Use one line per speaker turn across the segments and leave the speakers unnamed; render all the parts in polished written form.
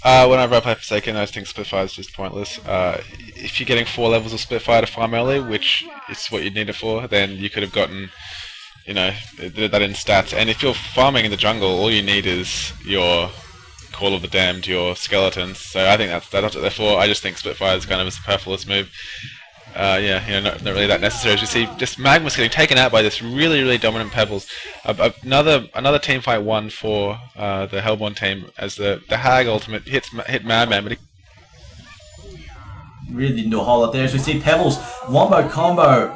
Whenever I play Forsaken, I just think Spitfire is just pointless. If you're getting 4 levels of Spitfire to farm early, which is what you need it for, then you could have gotten, that in stats. And if you're farming in the jungle, all you need is your Call of the Damned, your skeletons. So I think that's what they're for. I just think Spitfire is kind of a superfluous move. Not really that necessary. As you see, just Magma's getting taken out by this really dominant Pebbles. Another team fight won for the Hellborn team as the Hag ultimate hit Madman, but he
really didn't do a whole lot there. As we see Pebbles wombo combo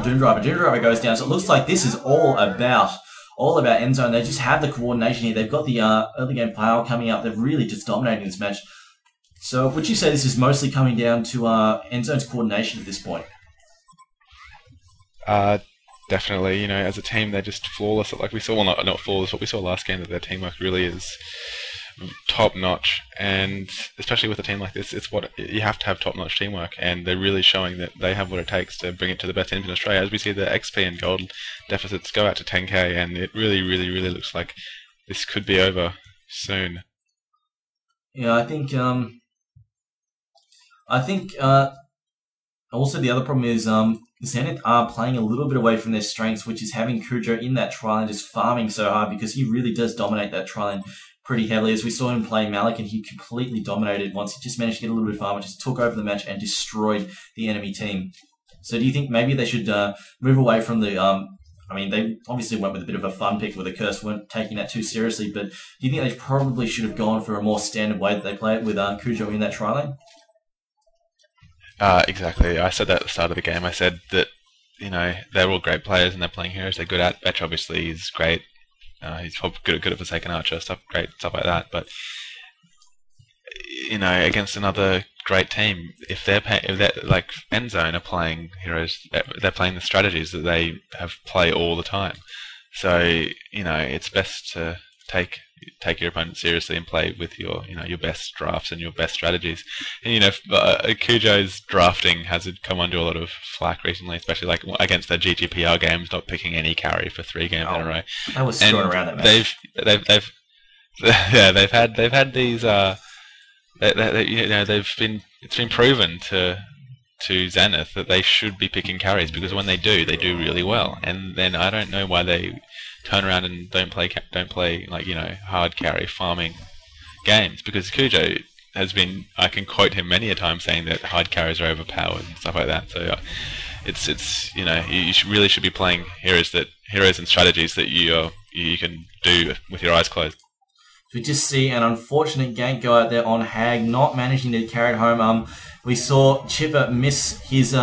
Doom Driver. Doom Driver goes down. So it looks like this is all about Endzone. They just have the coordination here. They've got the early game power coming up. They're really just dominating this match. So would you say this is mostly coming down to Endzone's coordination at this point?
Definitely. As a team, they're just flawless. Like we saw, well, not flawless, but we saw last game that their teamwork really is top notch. And especially with a team like this, it's what you have to have top notch teamwork. And they're really showing that they have what it takes to bring it to the best teams in Australia. As we see the XP and gold deficits go out to 10k, and it really looks like this could be over soon.
Yeah, I think also the other problem is Zenith are playing a little bit away from their strengths, which is having Cujo in that trial and just farming so hard, because he really does dominate that trial pretty heavily. As we saw him play Malik, and he completely dominated once he just managed to get a little bit of farm, just took over the match and destroyed the enemy team. So do you think maybe they should move away from the... I mean, they obviously went with a bit of a fun pick with a curse, weren't taking that too seriously, but do you think they probably should have gone for a more standard way that they play it with Cujo in that trial lane?
Exactly. I said that at the start of the game. I said that, they're all great players and they're playing heroes they're good at. Betch obviously is great. He's good at Forsaken Archer, stuff like that. But, against another great team, if they're like Endzone are playing heroes, they're playing the strategies that they have play all the time. So, it's best to take your opponent seriously and play with your best drafts and your best strategies. And Cujo's drafting has come under a lot of flack recently, especially like against their GGPR games, not picking any carry for 3 games in a row.
I was throwing around that match.
They've had these it's been proven to Zenith that they should be picking carries, because when they do really well. And then I don't know why they turn around and don't play like hard carry farming games, because Cujo has been, I can quote him many a time saying that hard carries are overpowered and stuff like that. So it's you really should be playing heroes and strategies that you can do with your eyes closed.
We just see an unfortunate gank go out there on Hag, not managing to carry it home. We saw Chipper miss his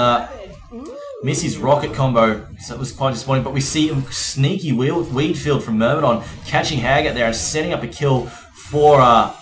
rocket combo, so it was quite disappointing. But we see a sneaky weed field from Myrmidon catching Hag out there and setting up a kill for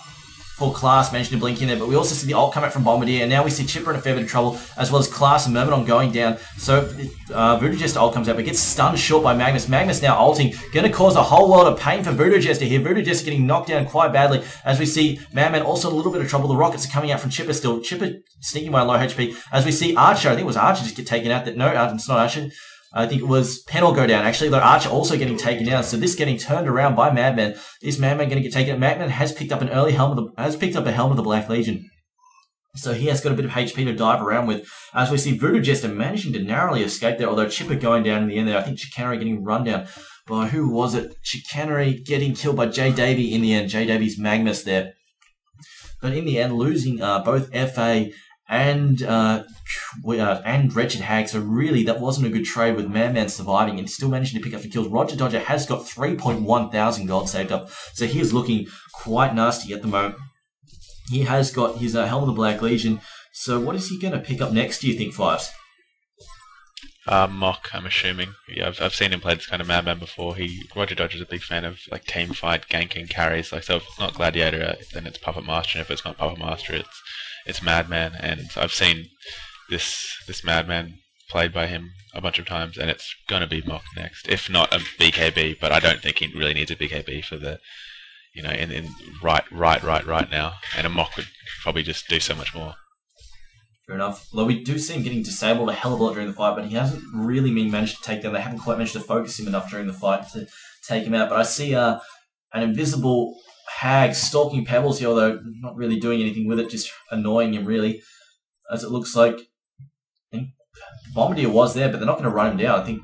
Class, managing to blink in there. But we also see the ult come out from Bombardier, and now we see Chipper in a fair bit of trouble, as well as Class and Myrmidon going down. So Voodoo Jester ult comes out, but gets stunned short by Magnus. Magnus now ulting, going to cause a whole world of pain for Voodoo Jester here. Voodoo Jester getting knocked down quite badly, as we see Madman also in a little bit of trouble. The rockets are coming out from Chipper still. Chipper sneaking by low HP, as we see Archer, I think it was Archer, just get taken out. No, it's not Archer. I think it was Penel go down, actually, though Archer also getting taken down. So this getting turned around by Madman. Is Madman going to get taken out? Madman has picked up a helm of the Black Legion. So he has got a bit of HP to dive around with. As we see Voodoo Jester managing to narrowly escape there, although Chipper going down in the end there. I think Chicanery getting run down by, who was it? Chicanery getting killed by J Davy in the end. J Davy's Magnus there. But in the end, losing both FA and Wretched Hag, so really that wasn't a good trade, with Madman surviving and still managing to pick up the kills. Roger Dodger has got 3.1 thousand gold saved up, so he is looking quite nasty at the moment. He has got his Helm of the Black Legion, so what is he going to pick up next, do you think, Fives?
Mock, I'm assuming. Yeah, I've seen him play this kind of Madman before. Roger Dodger's a big fan of like team fight, ganking, carries. Like, so if it's not Gladiator, then it's Puppet Master, and if it's not Puppet Master, it's Madman. And I've seen this Madman played by him a bunch of times, and it's going to be Mock next, if not a BKB. But I don't think he really needs a BKB for the, in right now. And a Mock would probably just do so much more.
Fair enough. Although we do see him getting disabled a hell of a lot during the fight, but he hasn't really managed to take down. They haven't quite managed to focus him enough during the fight to take him out. But I see an invisible Hag stalking Pebbles here, although not really doing anything with it, just annoying him really, as it looks like. I think Bombardier was there, but they're not going to run him down. I think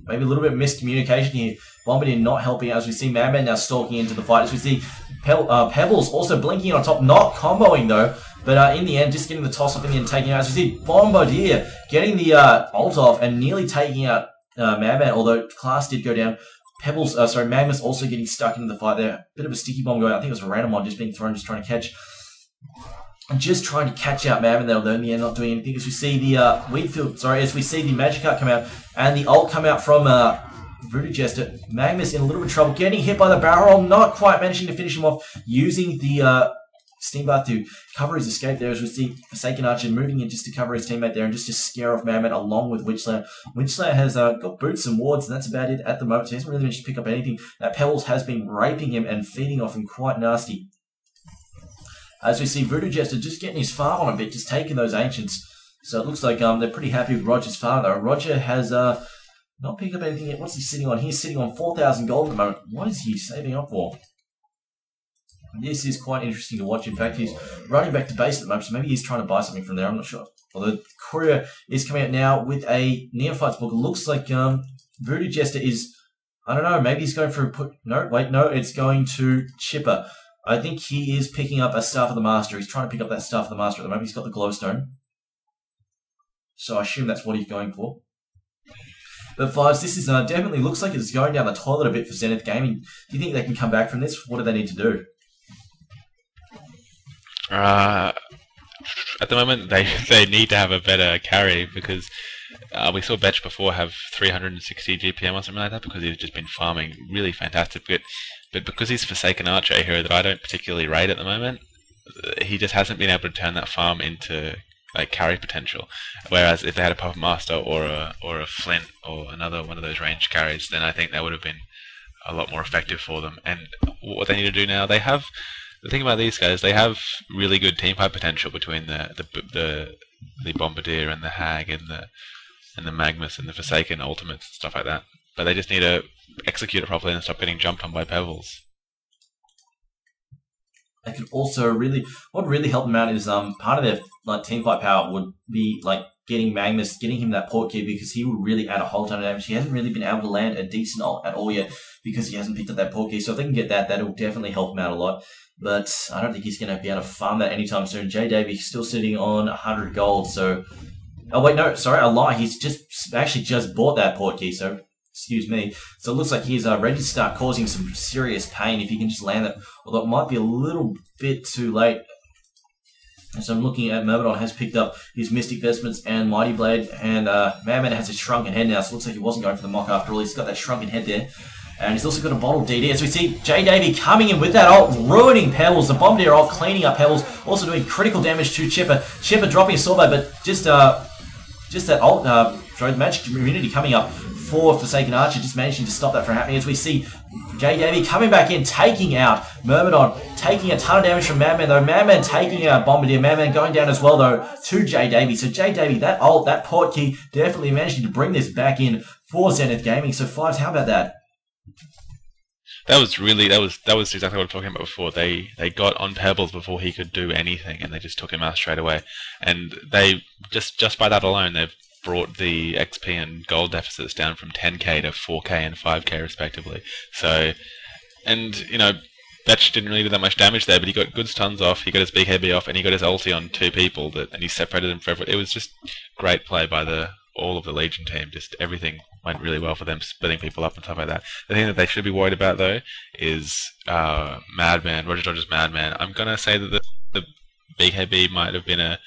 maybe a little bit of miscommunication here. Bombardier not helping out, as we see Madman now stalking into the fight, as we see Pebbles also blinking on top, not comboing though, but in the end, just getting the toss off in the end, taking out, as we see Bombardier getting the ult off and nearly taking out Madman, although Class did go down. Magnus also getting stuck into the fight there. Bit of a sticky bomb going. I think it was a random one just being thrown, just trying to catch. Just trying to catch out Madman there, although in the end not doing anything. As we see the as we see the Magic Art come out and the ult come out from Voodoo Jester. Magnus in a little bit of trouble, getting hit by the barrel roll, not quite managing to finish him off, using the Steam Bath to cover his escape there, as we see Forsaken Archer moving in just to cover his teammate there and just to scare off Madman along with Witchslayer. Witchslayer has got boots and wards, and that's about it at the moment, so he hasn't really managed to pick up anything. Pebbles has been raping him and feeding off him quite nasty. As we see Voodoo Jester just getting his farm on a bit, just taking those Ancients. So it looks like they're pretty happy with Roger's farm though. Roger has not picked up anything yet. What's he sitting on? He's sitting on 4,000 gold at the moment. What is he saving up for? This is quite interesting to watch. In fact, he's running back to base at the moment, so maybe he's trying to buy something from there. I'm not sure. Although Courier is coming out now with a Neophytes book. It looks like Voodoo Jester is, I don't know, maybe he's going for a put. No, wait, no, it's going to Chipper. I think he is picking up a Staff of the Master. He's trying to pick up that Staff of the Master at the moment. He's got the Glowstone. So I assume that's what he's going for. But Fives, this is definitely looks like it's going down the toilet a bit for Zenith Gaming. Do you think they can come back from this? What do they need to do?
At the moment, they need to have a better carry, because we saw Betch before have 360 GPM or something like that, because he's just been farming really fantastic. But because he's Forsaken Archer, a hero that I don't particularly rate at the moment, he just hasn't been able to turn that farm into like carry potential. Whereas if they had a Puppet Master or a Flint or another one of those ranged carries, then I think that would have been a lot more effective for them. And what they need to do now, they have. The thing about these guys, they have really good team fight potential between the Bombardier and the Hag and the Magnus and the Forsaken ultimates and stuff like that. But they just need to execute it properly and stop getting jumped on by Pebbles.
They could also what would really help them out is part of their team fight power would be getting Magnus, getting him that port key, because he would really add a whole ton of damage. He hasn't really been able to land a decent ult at all yet because he hasn't picked up that port key. So if they can get that, that'll definitely help him out a lot. But I don't think he's going to be able to farm that anytime soon. J Davey still sitting on 100 gold. So, oh wait, no, sorry, I lie. He's actually just bought that port key. So, excuse me. So it looks like he's ready to start causing some serious pain if he can just land that. Although it might be a little bit too late. And so I'm looking at Myrmidon has picked up his Mystic Vestments and Mighty Blade, and Madman has a shrunken head now. So it looks like he wasn't going for the mock after all. He's got that shrunken head there. And he's also got a bottle DD. As we see J Davey coming in with that ult, ruining Pebbles. The Bombardier ult cleaning up Pebbles, also doing critical damage to Chipper. Chipper dropping a sword blade, but just that ult, the magic immunity coming up for Forsaken Archer, just managing to stop that from happening. As we see J Davey coming back in, taking out Myrmidon, taking a ton of damage from Madman though. Madman taking out Bombardier. Madman going down as well though to J Davey. So J Davey, that ult, that port key, definitely managing to bring this back in for Zenith Gaming. So Fives, how about that?
That was exactly what I was talking about before. They got on Pebbles before he could do anything, and they just took him out straight away. And they just by that alone, they've brought the XP and gold deficits down from 10k to 4k and 5k respectively. So, and you know, Betch didn't really do that much damage there, but he got good stuns off, he got his BKB off, and he got his ulti on 2 people, and he separated them forever. It was just great play by all of the Legion team. Just everything went really well for them, splitting people up and stuff like that. The thing that they should be worried about though is Madman, Roger Dodger's Madman. I'm gonna say that the BKB might have been a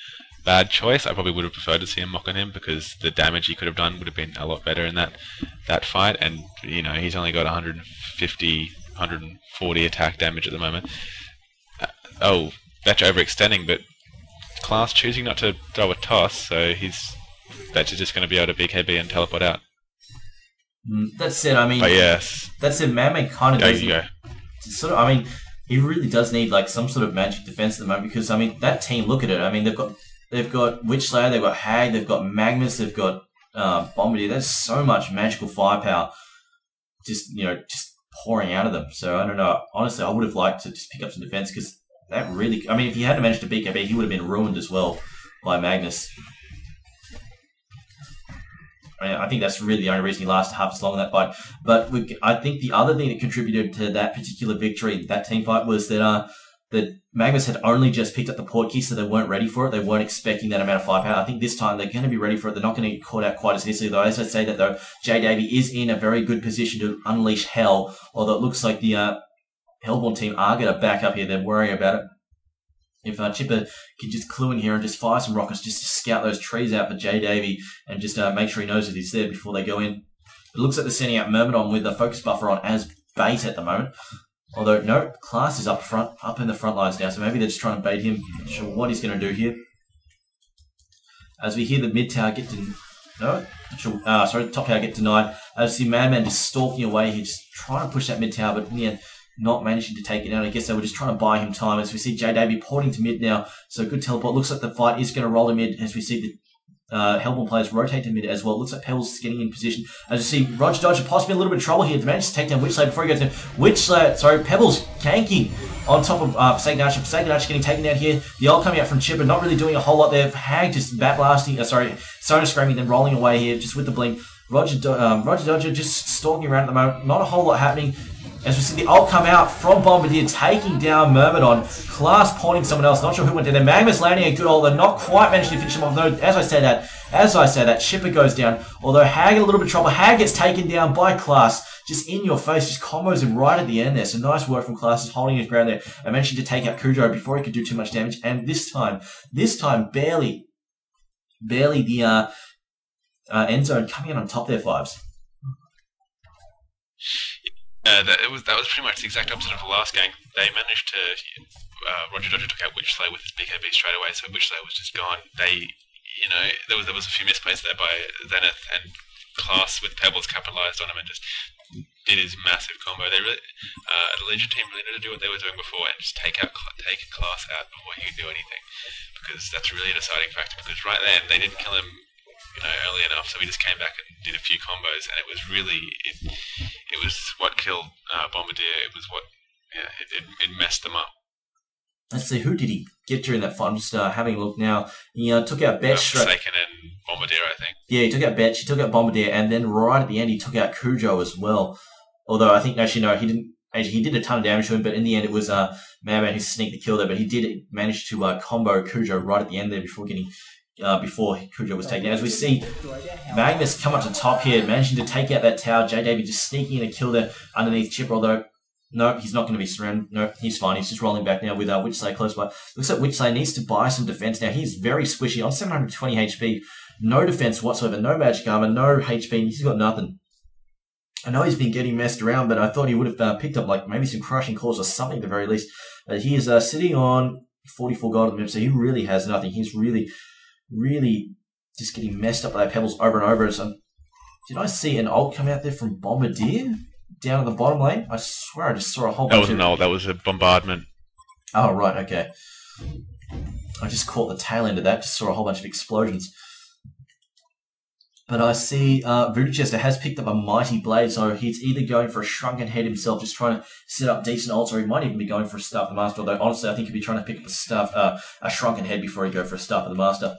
bad choice. I probably would have preferred to see him mock on him, because the damage he could have done would have been a lot better in that fight. And you know, he's only got 150, 140 attack damage at the moment. Betch overextending, but Class choosing not to throw a toss, so Betch is just going to be able to BKB and teleport out.
That said, I mean,
but yes,
that said, Madman kind of
there
does.
you go.
Sort of, I mean, he really does need some sort of magic defense at the moment, because I mean, that team, look at it. I mean, they've got Witchslayer, they've got Hag, they've got Magnus, they've got Bombardier. There's so much magical firepower. Just pouring out of them. So I don't know. Honestly, I would have liked to just pick up some defense because that really. I mean, if he hadn't managed to BKB, he would have been ruined as well by Magnus. I think that's really the only reason he lasted half as long in that fight. But I think the other thing that contributed to that particular victory, that team fight, was that that Magnus had only just picked up the port key, so they weren't ready for it. They weren't expecting that amount of firepower. I think this time they're going to be ready for it. They're not going to get caught out quite as easily, though. As I say that, though, J Davy is in a very good position to unleash hell, although it looks like the Hellborn team are going to back up here. They're worrying about it. If Chipper could just clue in here and just fire some rockets just to scout those trees out for J Davy and just make sure he knows that he's there before they go in. It looks like they're sending out Myrmidon with the focus buffer on as bait at the moment. Although, no, Class is up in the front lines now, so maybe they're just trying to bait him. Not sure what he's going to do here. As we hear the mid tower get the top tower get denied. As we see Madman just stalking away here, just trying to push that mid tower, but in the end, not managing to take it down. I guess they were just trying to buy him time. As we see J Davy porting to mid now, so good teleport. Looks like the fight is going to roll to mid as we see the Hellborn players rotate to mid as well. Looks like Pebbles is getting in position. As you see, Roger Dodger possibly a little bit of trouble here. They managed to take down Witchslayer before he goes down. Pebbles ganking on top of Forsaken Archer. Forsaken Archer getting taken down here. The ult coming out from Chipper, not really doing a whole lot there. Hag just bat blasting, Sona screaming, then rolling away here just with the blink. Roger Dodger just stalking around at the moment. Not a whole lot happening. As we see the ult come out from Bombardier, taking down Myrmidon. Class pointing someone else. Not sure who went down there. Magnus landing a good ult. They're not quite managing to finish him off. Though, as I say that, Chipper goes down. Although Hag in a little bit of trouble. Hag gets taken down by Class. Just in your face. Just combos him right at the end there. So nice work from Class. Just holding his ground there. I mentioned to take out Cujo before he could do too much damage. And this time, barely the Endzone coming in on top there, Fives.
That was pretty much the exact opposite of the last game. They managed to Roger Dodger took out Witchslayer with his BKB straight away, so Witchslayer was just gone. There was a few misplays there by Zenith, and Class with Pebbles capitalized on him and just did his massive combo. They really, the Legion team really needed to do what they were doing before and just take Class out before he could do anything, because that's really a deciding factor. Because right then they didn't kill him, early enough, so we just came back and did a few combos, and it was really it was what killed Bombardier. It was what it messed them up.
Let's see, who did he get during that fight? I'm just having a look now. He took out Betch.
Forsaken and Bombardier, I think.
Yeah, he took out Betch, he took out Bombardier, and then right at the end he took out Cujo as well. Although I think actually no, he didn't. Actually, he did a ton of damage to him, but in the end it was Madman who sneaked the kill there. But he did manage to combo Cujo right at the end there before Cujo was taken out. As we see Magnus come up to top here, managing to take out that tower. J Davy just sneaking in a kill there underneath Chipper, although no, he's not going to be surrounded. No, he's fine. He's just rolling back now with Witchslayer close by. Looks like Witchslayer needs to buy some defense now. He's very squishy on 720 HP. No defense whatsoever, no magic armor, no HP. He's got nothing. I know he's been getting messed around, but I thought he would have picked up like maybe some crushing claws or something at the very least. But he is sitting on 44 gold at the minute, so he really has nothing. He's really just getting messed up by Pebbles over and over. So, did I see an ult come out there from Bombardier down at the bottom lane? I swear I just saw a whole bunch of...
That wasn't an ult, that was a bombardment.
Oh, right, okay. I just caught the tail end of that, just saw a whole bunch of explosions. But I see Voodoo Chester has picked up a Mighty Blade, so he's either going for a Shrunken Head himself, just trying to set up decent ults, or he might even be going for a Staff of the Master, although honestly I think he'd be trying to pick up a Shrunken Head before he go for a Staff of the Master.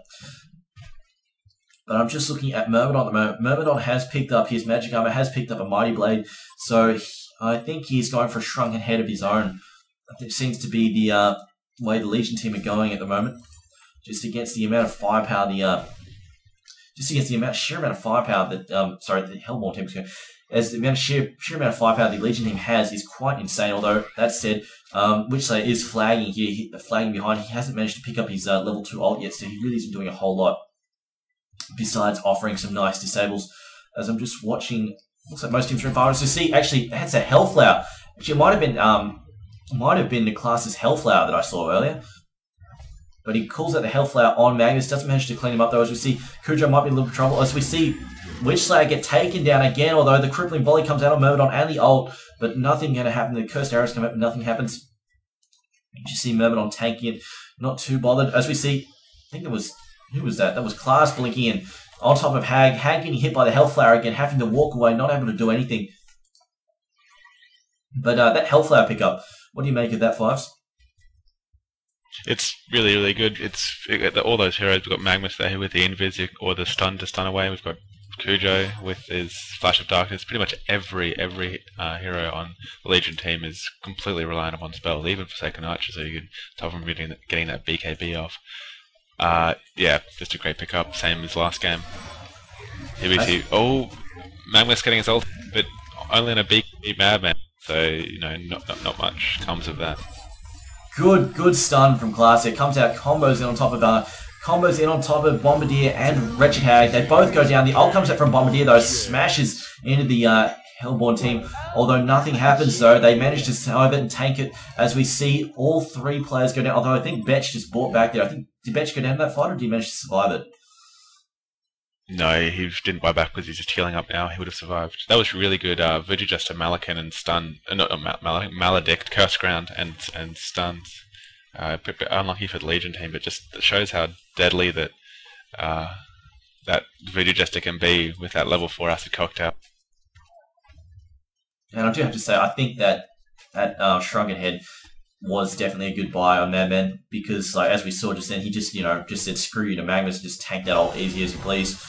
But I'm just looking at Myrmidon at the moment. Myrmidon has picked up his Magic Armor, has picked up a Mighty Blade, so I think he's going for a Shrunken Head of his own. It seems to be the way the Legion team are going at the moment, just against the amount of firepower sheer amount of firepower that the Hellborn team is going. As the amount of sheer amount of firepower the Legion team has is quite insane. Although that said, Witchslayer is flagging here, flagging behind. He hasn't managed to pick up his level 2 ult yet, so he really isn't doing a whole lot besides offering some nice disables. As I'm just watching, looks like most teams are in fire. So see, actually, that's a Hellflower. Actually, it might have been the class's Hellflower that I saw earlier. But he calls out the Hellflower on Magnus, doesn't manage to clean him up though. As we see, Cujo might be in a little bit of trouble. As we see Witchslayer get taken down again, although the crippling volley comes out on Myrmidon and the ult, but nothing going to happen. The cursed arrows come out, but nothing happens. You just see Myrmidon tanking it, not too bothered. As we see, I think it was, who was that? That was Class blinking in on top of Hag. Hag getting hit by the Hellflower again, having to walk away, not able to do anything. But that Hellflower pickup, what do you make of that, Fives?
It's really, really good. All those heroes. We've got Magnus there with the Invis or the stun to stun away. We've got Cujo with his Flash of Darkness. Pretty much every hero on the Legion team is completely reliant upon spells, even Forsaken Archer, so you can stop from getting that BKB off. Yeah, just a great pickup. Same as last game. Here we see. Oh, Magnus getting his ult, but only in a BKB Madman. So not much comes of that.
Good stun from Classic. Comes out, combos in on top of Bombardier and Wretched Hag. They both go down. The ult comes out from Bombardier though, smashes into the Hellborn team. Although nothing happens though, they manage to survive it and tank it as we see all three players go down. Although I think Betch just bought back there. I think, did Betch go down that fight or did he manage to survive it?
No, he didn't buy back because he's just healing up now. He would have survived. That was really good. Vigijust to Malakin and stun. Not Malakin, Maledict, Curse Ground and stuns. Unlucky for the Legion team, but just shows how deadly that that Vigijust can be with that level 4 acid cocktail.
And I do have to say, I think that Shrunken Head was definitely a good buy on Madman because, like, as we saw just then, he just said screw you to Magnus, just tank that ult easy as you please.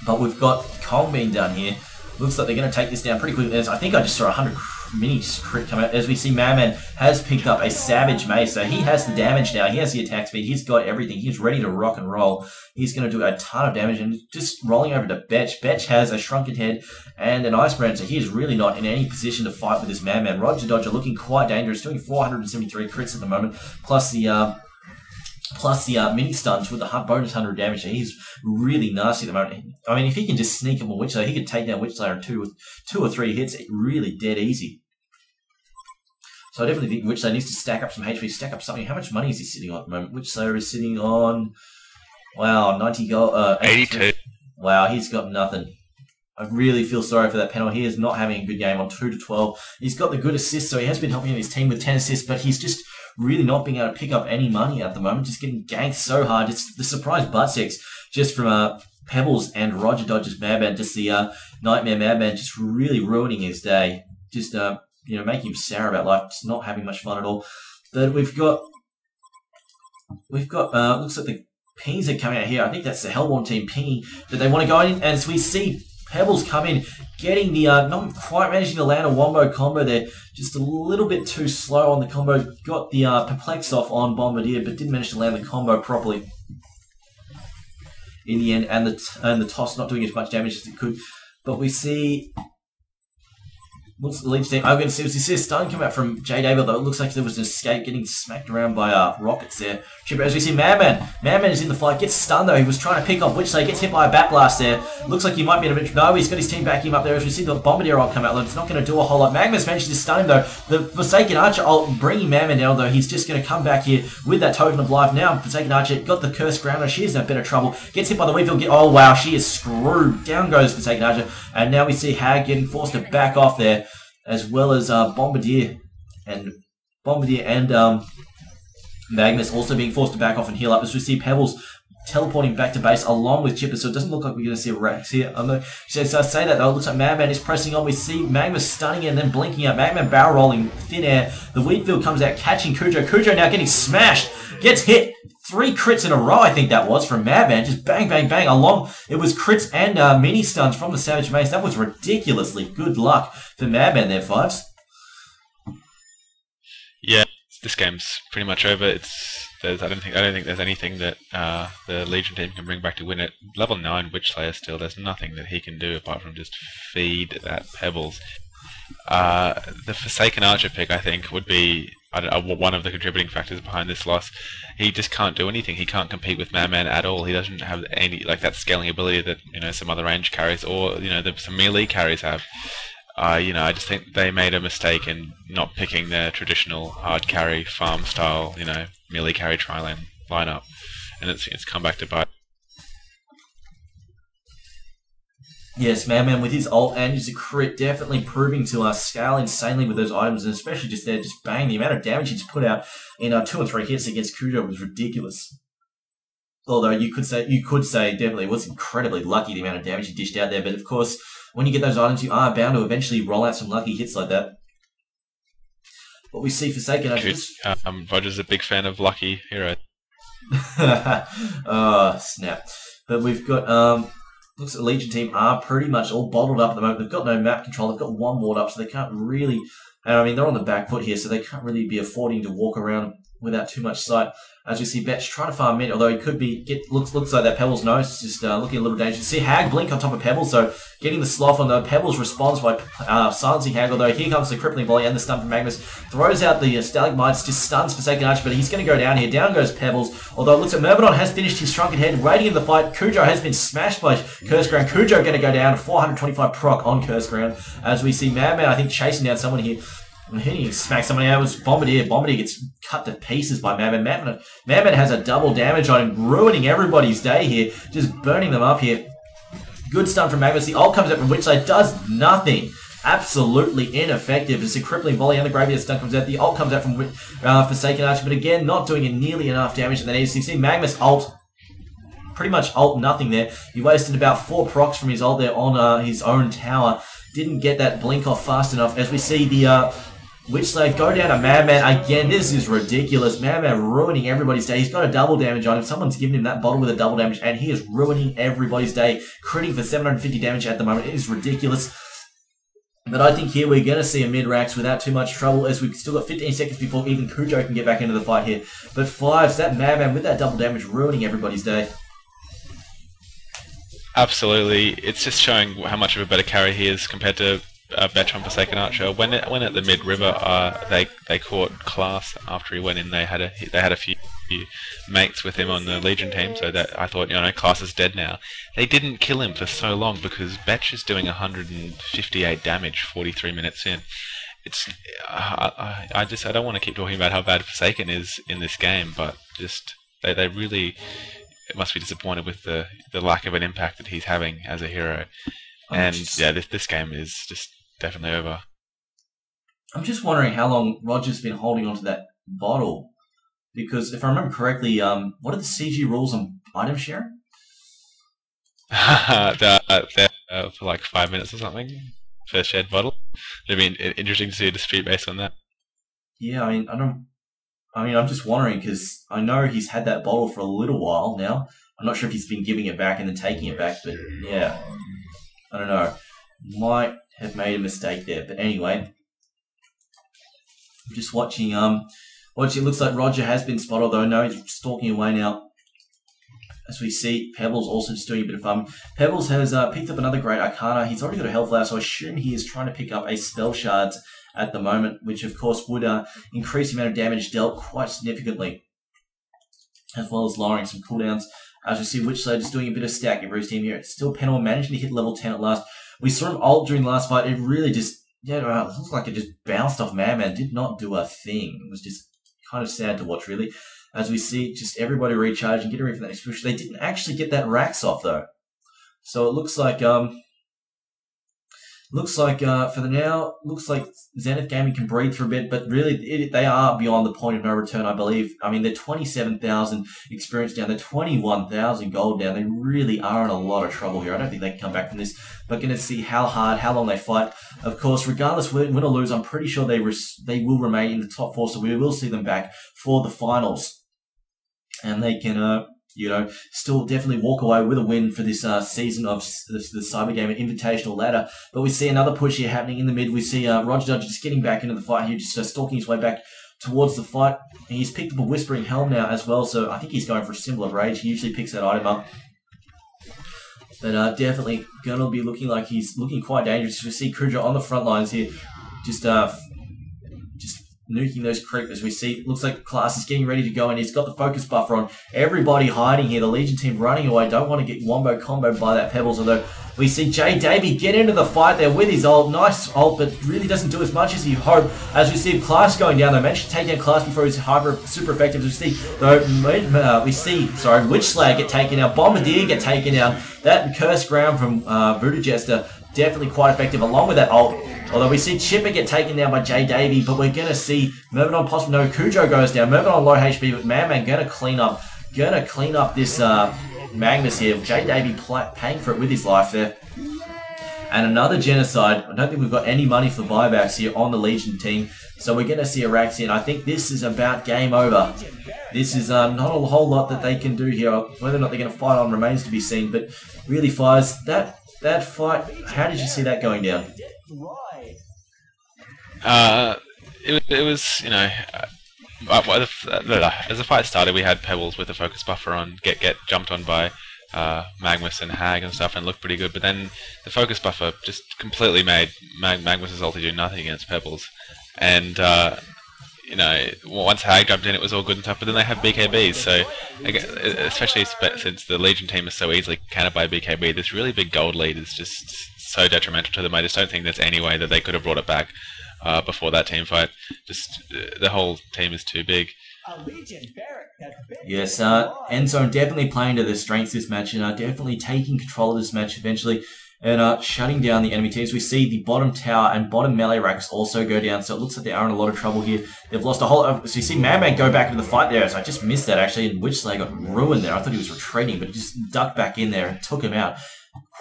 But we've got Kong being done here. Looks like they're going to take this down pretty quickly. I think I just saw 100 minis crit come out. As we see, Madman has picked up a Savage Mace, so he has the damage now. He has the attack speed. He's got everything. He's ready to rock and roll. He's going to do a ton of damage and just rolling over to Betch. Betch has a Shrunken Head and an Icebrand, so he is really not in any position to fight with this Madman. Roger Dodger looking quite dangerous, doing 473 crits at the moment, plus the mini stuns with the bonus 100 damage. So he's really nasty at the moment. I mean, if he can just sneak him a Witchslayer, he could take down Witchslayer in two or three hits, really dead easy. So I definitely think Witchslayer needs to stack up some HP, stack up something. How much money is he sitting on at the moment? Witchslayer is sitting on, wow, 90 gold,
82.
Wow, he's got nothing. I really feel sorry for that panel. He is not having a good game on 2 to 12. He's got the good assists, so he has been helping his team with 10 assists, but he's just really not being able to pick up any money at the moment. Just getting ganked so hard. It's the surprise butt sex just from Pebbles and Roger Dodger's Madman. Just the Nightmare Madman just really ruining his day. Just making him sour about life. Just not having much fun at all. But we've got looks like the pings are coming out here. I think that's the Hellborn team pinging that they want to go in, as we see Pebbles come in, getting the, not quite managing to land a wombo combo there. Just a little bit too slow on the combo. Got the Perplex off on Bombardier, but didn't manage to land the combo properly in the end. And the toss not doing as much damage as it could. But we see, what's the Legion team? I'm going to see a stun come out from J. David, though. It looks like there was an escape getting smacked around by rockets there. As we see Madman. Madman is in the fight, gets stunned though. He was trying to pick off Witchslayer, gets hit by a Bat Blast there. Looks like he might be in a bit. No, he's got his team backing him up there. As we see the Bombardier ult come out, it's not going to do a whole lot. Magnus managed to stun him though. The Forsaken Archer ult bringing Madman down though. He's just going to come back here with that Token of Life. Now Forsaken Archer got the Cursed Ground. She is in a bit of trouble. Gets hit by the Weevil. Oh wow, she is screwed. Down goes Forsaken Archer. And now we see Hag getting forced to back off there, as well as Bombardier and Magnus also being forced to back off and heal up, as we see Pebbles teleporting back to base along with Chipper, so it doesn't look like we're going to see a Rex here. So I say that though, it looks like Madman is pressing on. We see Magnus stunning and then blinking out. Madman barrel rolling thin air. The Wheatfield comes out catching Cujo. Cujo now getting smashed. Gets hit. 3 crits in a row, I think that was, from Madman. Just bang, bang, bang along. It was crits and mini stuns from the Savage Mace. That was ridiculously good luck for Madman there, Fives.
Yeah, this game's pretty much over. I don't think there's anything that the Legion team can bring back to win it. Level 9 Witchslayer still. There's nothing that he can do apart from just feed that Pebbles. The Forsaken Archer pick, I think, would be one of the contributing factors behind this loss. He just can't do anything. He can't compete with Madman at all. He doesn't have any that scaling ability that some other range carries or some melee carries have. I just think they made a mistake in not picking their traditional hard carry farm style melee carry tri-lane lineup, and it's come back to bite.
Yes, Madman with his ult and his crit definitely proving to scale insanely with those items, and especially just there, just bang, the amount of damage he just put out in 2 or 3 hits against Cujo was ridiculous. Although you could say definitely it was incredibly lucky the amount of damage he dished out there, but of course when you get those items, you are bound to eventually roll out some lucky hits like that. What we see Forsaken
Roger's a big fan of lucky heroes.
Oh, snap. But we've got, looks like the Legion team are pretty much all bottled up at the moment. They've got no map control. They've got one ward up, so they can't really, and I mean, they're on the back foot here, so they can't really be affording to walk around without too much sight. As we see Betch trying to farm mid, although he could be, looks like that Pebbles nose just looking a little dangerous. See Hag blink on top of Pebbles, so getting the sloth on the Pebbles responds by silencing Hag, although here comes the crippling volley and the stun from Magnus. Throws out the stalagmites, just stuns Forsaken Archer, but he's going to go down here. Down goes Pebbles, although it looks like Myrmidon has finished his shrunken head, waiting in the fight. Cujo has been smashed by Curse Ground. Cujo going to go down, 425 proc on Curse Ground. As we see Madman, I think, chasing down someone here. And he smacks somebody out. It was Bombardier. Bombardier gets cut to pieces by Madman. Madman has a double damage on him, ruining everybody's day here. Just burning them up here. Good stun from Magnus. The ult comes out from Witchblade. Does nothing. Absolutely ineffective. It's a crippling volley and the graveyard stun comes out. The ult comes out from Forsaken Archer. But again, not doing nearly enough damage that they need. So you see Magnus ult. Pretty much ult nothing there. He wasted about 4 procs from his ult there on his own tower. Didn't get that blink off fast enough. As we see the Witchblade go down to Madman again. This is ridiculous. Madman ruining everybody's day. He's got a double damage on him. Someone's given him that bottle with a double damage, and he is ruining everybody's day. Critting for 750 damage at the moment. It is ridiculous. But I think here we're going to see a mid-racks without too much trouble, as we've still got 15 seconds before even Cujo can get back into the fight here. But Fives, that Madman with that double damage ruining everybody's day.
Absolutely. It's just showing how much of a better carry he is compared to Betch on Forsaken Archer. When at the mid river, they caught Class after he went in. They had a few mates with him on the Legion team, so that I thought, Class is dead now. They didn't kill him for so long because Betch is doing 158 damage 43 minutes in. It's I don't want to keep talking about how bad Forsaken is in this game, but just they really must be disappointed with the lack of an impact that he's having as a hero. And yeah, this game is just definitely over.
I'm just wondering how long Roger's been holding onto that bottle, because if I remember correctly, what are the CG rules on item sharing?
They're for like 5 minutes or something. First shared bottle. It'd be interesting to see a dispute based on that.
Yeah, I'm just wondering, because I know he's had that bottle for a little while now. I'm not sure if he's been giving it back and then taking it back, but yeah. I don't know. Might have made a mistake there. But anyway, I'm just watching. It looks like Roger has been spotted, although no, he's stalking away now. As we see, Pebbles also just doing a bit of fun. Pebbles has picked up another great Arcana. He's already got a Hellflower, so I assume he is trying to pick up a Spell Shards at the moment, which of course would increase the amount of damage dealt quite significantly, as well as lowering some cooldowns. As we see Witchblade just doing a bit of stacking for his team here. It's still Penor managing to hit level 10 at last. We saw him ult during the last fight. It really just, it looks like it just bounced off Madman. Did not do a thing. It was just kind of sad to watch, really. As we see just everybody recharge and get ready for that next push. They didn't actually get that Rax off, though. So it looks like, for the now, looks like Zenith Gaming can breathe for a bit, but really they are beyond the point of no return, I believe. I mean, they're 27,000 experience down, they're 21,000 gold down. They really are in a lot of trouble here. I don't think they can come back from this, but going to see how long they fight. Of course, regardless win or lose, I'm pretty sure they will remain in the top 4, so we will see them back for the finals. And they can, still definitely walk away with a win for this season of the Cyber Gamer Invitational Ladder. But we see another push here happening in the mid. We see Roger Dodger just getting back into the fight here, just stalking his way back towards the fight. And he's picked up a Whispering Helm now as well, so I think he's going for a symbol of rage. He usually picks that item up. But definitely going to be looking like he's looking quite dangerous. We see Cujo on the front lines here, just nuking those creepers. We see, looks like Class is getting ready to go, and he's got the focus buffer on. Everybody hiding here. The Legion team running away. Don't want to get wombo comboed by that Pebbles, although we see Jay Davey get into the fight there with his ult. Nice ult, but really doesn't do as much as you hope. As we see Class going down, they managed to take down Class before he's super effective. We see, Witchblade get taken out. Bombardier get taken down. That Cursed Ground from Voodoo Jester, definitely quite effective, along with that ult. Although we see Chipper get taken down by Jay Davey, but we're going to see Myrmidon possibly, no, Cujo goes down. Myrmidon low HP, but Madman going to clean up this Magnus here. Jay Davey paying for it with his life there. And another genocide. I don't think we've got any money for buybacks here on the Legion team. So we're going to see a Raxian. I think this is about game over. This is not a whole lot that they can do here. Whether or not they're going to fight on remains to be seen. But really, Fires, that fight, how did you see that going down?
It was, you know, as the fight started, we had Pebbles with a focus buffer on, get jumped on by Magmus and Hag and stuff, and looked pretty good. But then the focus buffer just completely made Magmus's ulti do nothing against Pebbles. And you know, once Hag jumped in, it was all good and tough. But then they have BKBs, so again, especially since the Legion team is so easily countered by BKB, this really big gold lead is just so detrimental to them. I just don't think there's any way that they could have brought it back before that team fight. Just the whole team is too big.
Yes, Endzone definitely playing to their strengths this match, and definitely taking control of this match eventually, and shutting down the enemy teams. We see the bottom tower and bottom melee racks also go down, so it looks like they are in a lot of trouble here. They've lost a whole... So you see Madman go back into the fight there, so I just missed that actually, and Witchslayer got ruined there. I thought he was retreating, but he just ducked back in there and took him out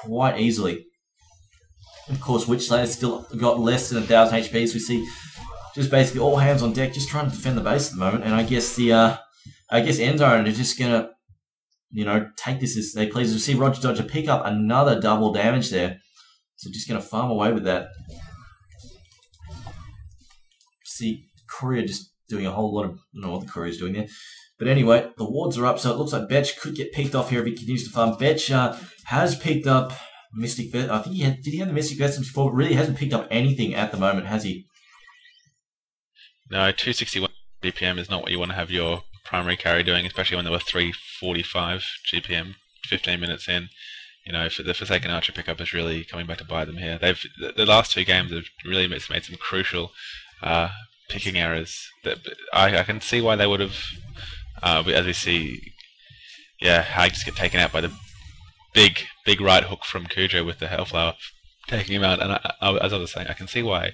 quite easily. Of course, Witchslayer's still got less than 1,000 HP, so we see just basically all hands on deck, just trying to defend the base at the moment. And I guess Endzone are just gonna, you know, take this as they please. We see Roger Dodger pick up another double damage there, so just gonna farm away with that. See Courier just doing a whole lot of, I don't know what the Courier's doing there, but anyway, the wards are up, so it looks like Betch could get picked off here if he continues to farm. Betch has picked up Mystic Vest. I think did he have the Mystic Vest before? But really hasn't picked up anything at the moment, has he?
No, 261 BPM is not what you want to have your primary carry doing, especially when there were 345 GPM 15 minutes in. You know, the Forsaken Archer pickup is really coming back to bite them here. The last two games have really made some crucial picking errors. That I can see why they would have, as we see, yeah, Hag just get taken out by the big right hook from Cujo with the Hellflower taking him out. And as I was saying, I can see why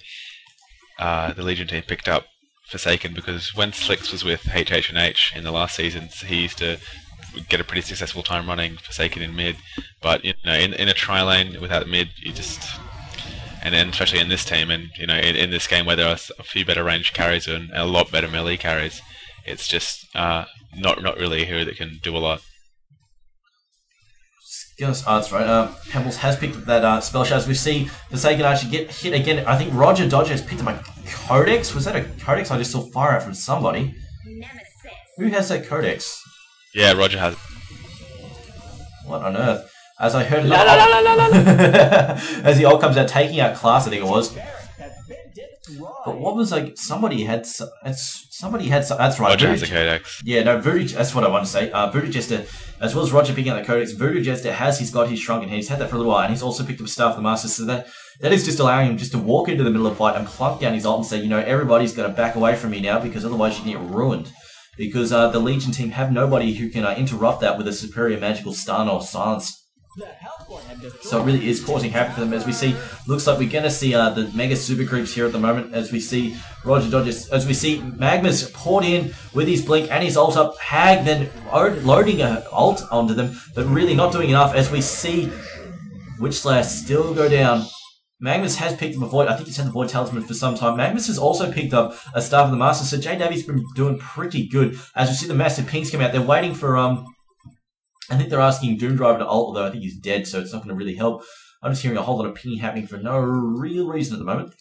the Legion team picked up Forsaken, because when Slicks was with HH&H in the last seasons, he used to get a pretty successful time running Forsaken in mid. But you know, in a tri-lane without mid, you just, and then especially in this team, and you know, in this game where there are a few better range carries and a lot better melee carries, it's just not really a hero that can do a lot.
Oh, that's right. Pebbles has picked up that spell shot. As we see Forsaken Archer get hit again. I think Roger Dodger has picked up a Codex. Was that a Codex? I just saw fire out from somebody. Who has that Codex?
Yeah, Roger has.
What on earth? As I heard as the ult comes out taking out Class, I think it was. But what was like? Somebody had. That's right.
Roger has a Codex.
Yeah, no, Voodoo. That's what I want to say. Voodoo Jester, as well as Roger picking up the Codex, Voodoo Jester he's got his shrunken head. He's had that for a little while, and he's also picked up Staff of the Master. So that is just allowing him just to walk into the middle of the fight and plunk down his ult and say, you know, everybody's got to back away from me now, because otherwise you can get ruined. Because the Legion team have nobody who can interrupt that with a superior magical stun or silence. So it really is causing havoc for them. As we see, looks like we're going to see the mega super creeps here at the moment. As we see Roger Dodgers, as we see Magmus poured in with his blink and his ult up. Hag then loading an ult onto them, but really not doing enough. As we see Witchslayer still go down. Magmus has picked up a Void. I think he's had the Void Talisman for some time. Magmus has also picked up a Staff of the Master. So J Davies been doing pretty good. As we see the massive pings come out, they're waiting for I think they're asking Doom Driver to ult, although I think he's dead, so it's not going to really help. I'm just hearing a whole lot of pinging happening for no real reason at the moment.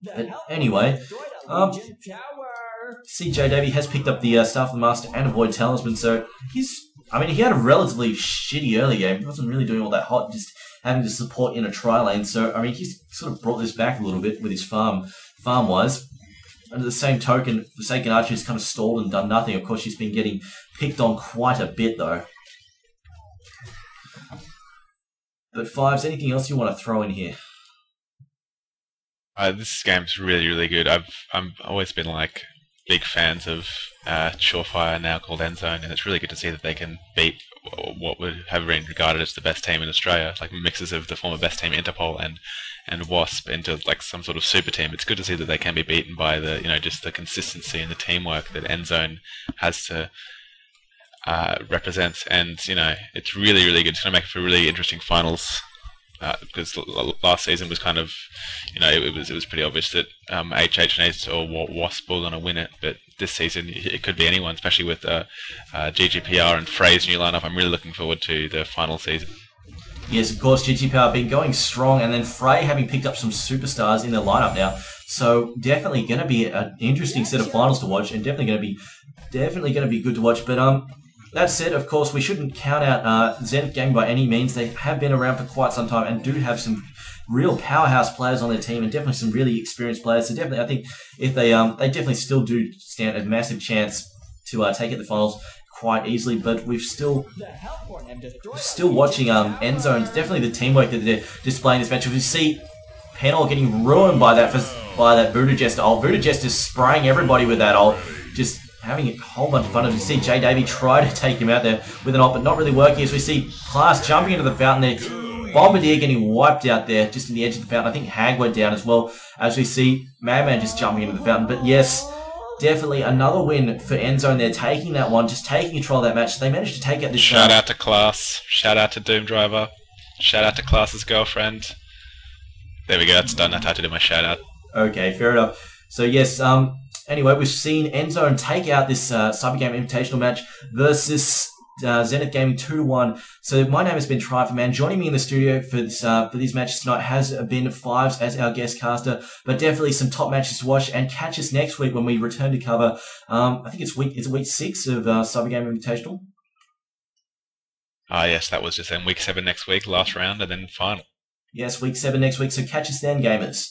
But anyway, CJ Davey has picked up the Staff of the Master and a Void Talisman, so he had a relatively shitty early game. He wasn't really doing all that hot, just having to support in a tri-lane, so, I mean, he's sort of brought this back a little bit with his farm-wise. Under the same token, Forsaken Archer has kind of stalled and done nothing. Of course, she's been getting picked on quite a bit, though. But Fives, anything else you want to throw in here?
This game's really good. I've always been like big fans of Surefire, now called Endzone, and it's really good to see that they can beat what would have been regarded as the best team in Australia, like mixes of the former best team Interpol and Wasp into like some sort of super team. It's good to see that they can be beaten by the, you know, just the consistency and the teamwork that Endzone has to represent, and you know, it's really good. It's going to make it for really interesting finals
because last season was kind of, it was pretty obvious that HH and Ace or Wasp were going to win it, but this season it could be anyone, especially with GGPR and Frey's new lineup. I'm really looking forward to the final season.
Yes, of course, GGPR been going strong, and then Frey having picked up some superstars in their lineup now. So definitely going to be an interesting set of finals to watch, and definitely going to be good to watch. But that said, of course, we shouldn't count out Zenith Gaming by any means. They have been around for quite some time and do have some real powerhouse players on their team, and definitely some really experienced players. So definitely, I think if they definitely still do stand a massive chance to take it to the finals quite easily. But we're still watching Endzone. Definitely the teamwork that they're displaying this match. We see Penor getting ruined by that Voodoo Jester ult. Voodoo Jester spraying everybody with that ult, just having a whole bunch of fun. As we see J Davey try to take him out there with an ult, but not really working. As we see Class jumping into the fountain there, Bombardier getting wiped out there just in the edge of the fountain. I think Hag went down as well. As we see Madman just jumping into the fountain. But yes, definitely another win for Endzone. They're taking that one, just taking control of that match. They managed to take out this.
Shout out to Class. Shout out to Doom Driver. Shout out to Class's girlfriend. There we go. That's done. That's how to do my shout out.
Okay, fair enough. So yes, anyway, we've seen Endzone take out this Cyber Game Invitational match versus Zenith Gaming 2-1. So my name has been Triumph Man. Joining me in the studio for these matches tonight has been Fives as our guest caster, but definitely some top matches to watch. And catch us next week when we return to cover. I think it's week 6 of Cyber Game Invitational.
Yes, that was just then. Week 7 next week, last round, and then final.
Yes, week 7 next week. So catch us then, gamers.